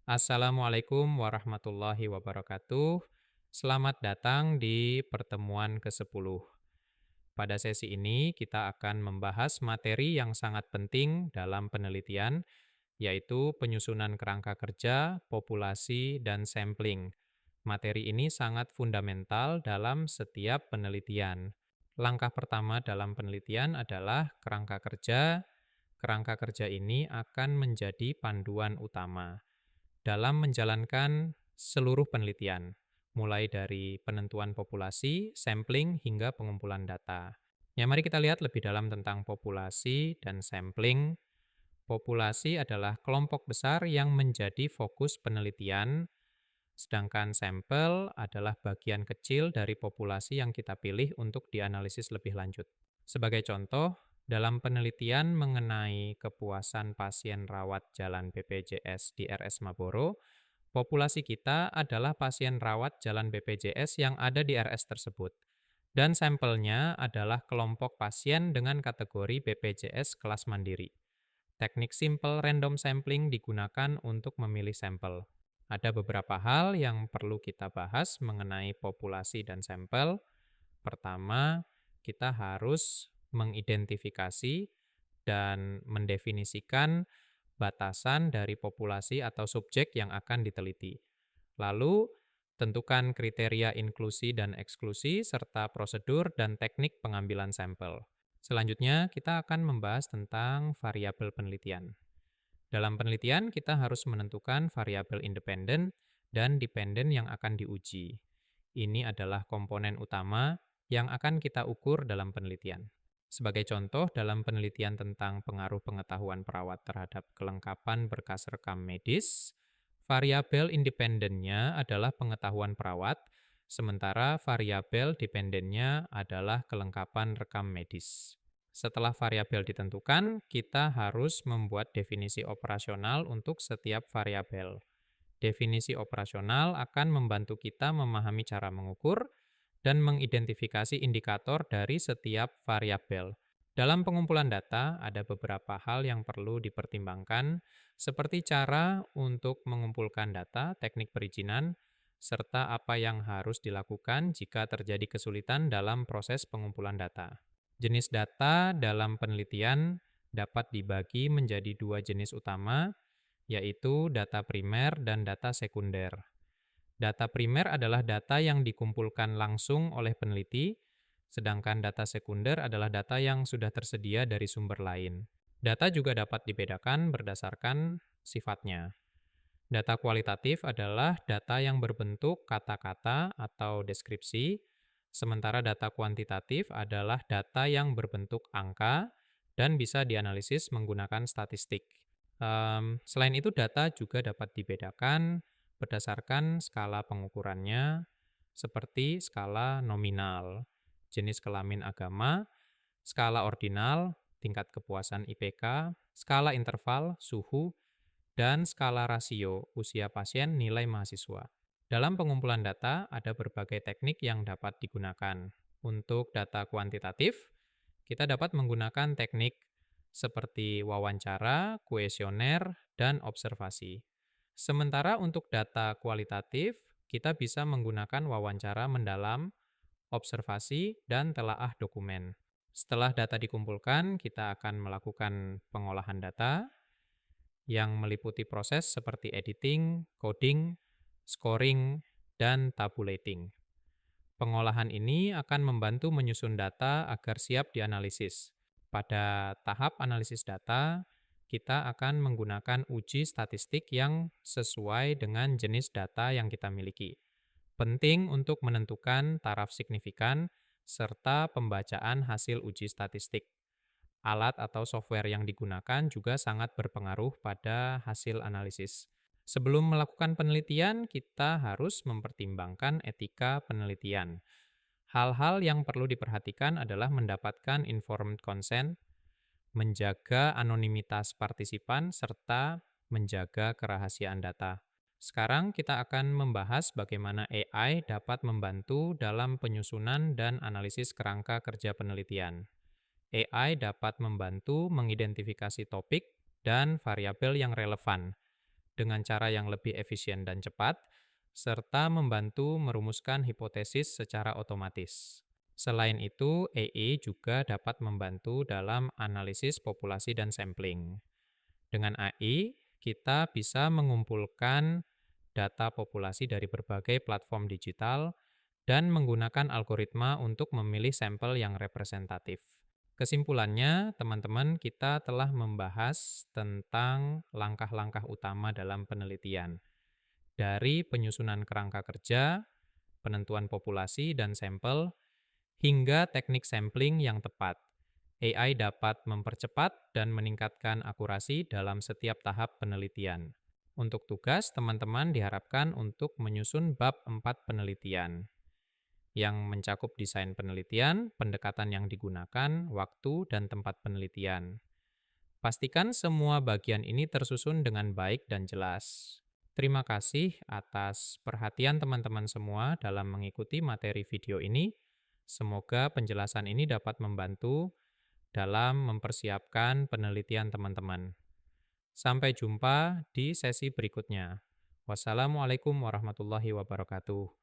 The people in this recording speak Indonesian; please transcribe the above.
Assalamualaikum warahmatullahi wabarakatuh. Selamat datang di pertemuan ke-10. Pada sesi ini kita akan membahas materi yang sangat penting dalam penelitian, yaitu penyusunan kerangka kerja, populasi, dan sampling. Materi ini sangat fundamental dalam setiap penelitian. Langkah pertama dalam penelitian adalah kerangka kerja. Kerangka kerja ini akan menjadi panduan utama dalam menjalankan seluruh penelitian, mulai dari penentuan populasi, sampling, hingga pengumpulan data. Ya, mari kita lihat lebih dalam tentang populasi dan sampling. Populasi adalah kelompok besar yang menjadi fokus penelitian, sedangkan sampel adalah bagian kecil dari populasi yang kita pilih untuk dianalisis lebih lanjut. Sebagai contoh, dalam penelitian mengenai kepuasan pasien rawat jalan BPJS di RS Maboro, populasi kita adalah pasien rawat jalan BPJS yang ada di RS tersebut. Dan sampelnya adalah kelompok pasien dengan kategori BPJS kelas mandiri. Teknik simple random sampling digunakan untuk memilih sampel. Ada beberapa hal yang perlu kita bahas mengenai populasi dan sampel. Pertama, kita harus mengidentifikasi dan mendefinisikan batasan dari populasi atau subjek yang akan diteliti. Lalu, tentukan kriteria inklusi dan eksklusi, serta prosedur dan teknik pengambilan sampel. Selanjutnya, kita akan membahas tentang variabel penelitian. Dalam penelitian, kita harus menentukan variabel independen dan dependen yang akan diuji. Ini adalah komponen utama yang akan kita ukur dalam penelitian. Sebagai contoh, dalam penelitian tentang pengaruh pengetahuan perawat terhadap kelengkapan berkas rekam medis, variabel independennya adalah pengetahuan perawat, sementara variabel dependennya adalah kelengkapan rekam medis. Setelah variabel ditentukan, kita harus membuat definisi operasional untuk setiap variabel. Definisi operasional akan membantu kita memahami cara mengukur dan mengidentifikasi indikator dari setiap variabel. Dalam pengumpulan data, ada beberapa hal yang perlu dipertimbangkan, seperti cara untuk mengumpulkan data, teknik perizinan, serta apa yang harus dilakukan jika terjadi kesulitan dalam proses pengumpulan data. Jenis data dalam penelitian dapat dibagi menjadi dua jenis utama, yaitu data primer dan data sekunder. Data primer adalah data yang dikumpulkan langsung oleh peneliti, sedangkan data sekunder adalah data yang sudah tersedia dari sumber lain. Data juga dapat dibedakan berdasarkan sifatnya. Data kualitatif adalah data yang berbentuk kata-kata atau deskripsi, sementara data kuantitatif adalah data yang berbentuk angka dan bisa dianalisis menggunakan statistik. Selain itu, data juga dapat dibedakan berdasarkan skala pengukurannya, seperti skala nominal, jenis kelamin agama, skala ordinal, tingkat kepuasan IPK, skala interval, suhu, dan skala rasio, usia pasien, nilai mahasiswa. Dalam pengumpulan data, ada berbagai teknik yang dapat digunakan. Untuk data kuantitatif, kita dapat menggunakan teknik seperti wawancara, kuesioner, dan observasi. Sementara untuk data kualitatif, kita bisa menggunakan wawancara mendalam, observasi, dan telaah dokumen. Setelah data dikumpulkan, kita akan melakukan pengolahan data yang meliputi proses seperti editing, coding, scoring, dan tabulating. Pengolahan ini akan membantu menyusun data agar siap dianalisis. Pada tahap analisis data, kita akan menggunakan uji statistik yang sesuai dengan jenis data yang kita miliki. Penting untuk menentukan taraf signifikan serta pembacaan hasil uji statistik. Alat atau software yang digunakan juga sangat berpengaruh pada hasil analisis. Sebelum melakukan penelitian, kita harus mempertimbangkan etika penelitian. Hal-hal yang perlu diperhatikan adalah mendapatkan informed consent, menjaga anonimitas partisipan, serta menjaga kerahasiaan data. Sekarang kita akan membahas bagaimana AI dapat membantu dalam penyusunan dan analisis kerangka kerja penelitian. AI dapat membantu mengidentifikasi topik dan variabel yang relevan dengan cara yang lebih efisien dan cepat, serta membantu merumuskan hipotesis secara otomatis. Selain itu, AI juga dapat membantu dalam analisis populasi dan sampling. Dengan AI, kita bisa mengumpulkan data populasi dari berbagai platform digital dan menggunakan algoritma untuk memilih sampel yang representatif. Kesimpulannya, teman-teman, kita telah membahas tentang langkah-langkah utama dalam penelitian, dari penyusunan kerangka kerja, penentuan populasi dan sampel, hingga teknik sampling yang tepat. AI dapat mempercepat dan meningkatkan akurasi dalam setiap tahap penelitian. Untuk tugas, teman-teman diharapkan untuk menyusun bab 4 penelitian yang mencakup desain penelitian, pendekatan yang digunakan, waktu, dan tempat penelitian. Pastikan semua bagian ini tersusun dengan baik dan jelas. Terima kasih atas perhatian teman-teman semua dalam mengikuti materi video ini. Semoga penjelasan ini dapat membantu dalam mempersiapkan penelitian teman-teman. Sampai jumpa di sesi berikutnya. Wassalamualaikum warahmatullahi wabarakatuh.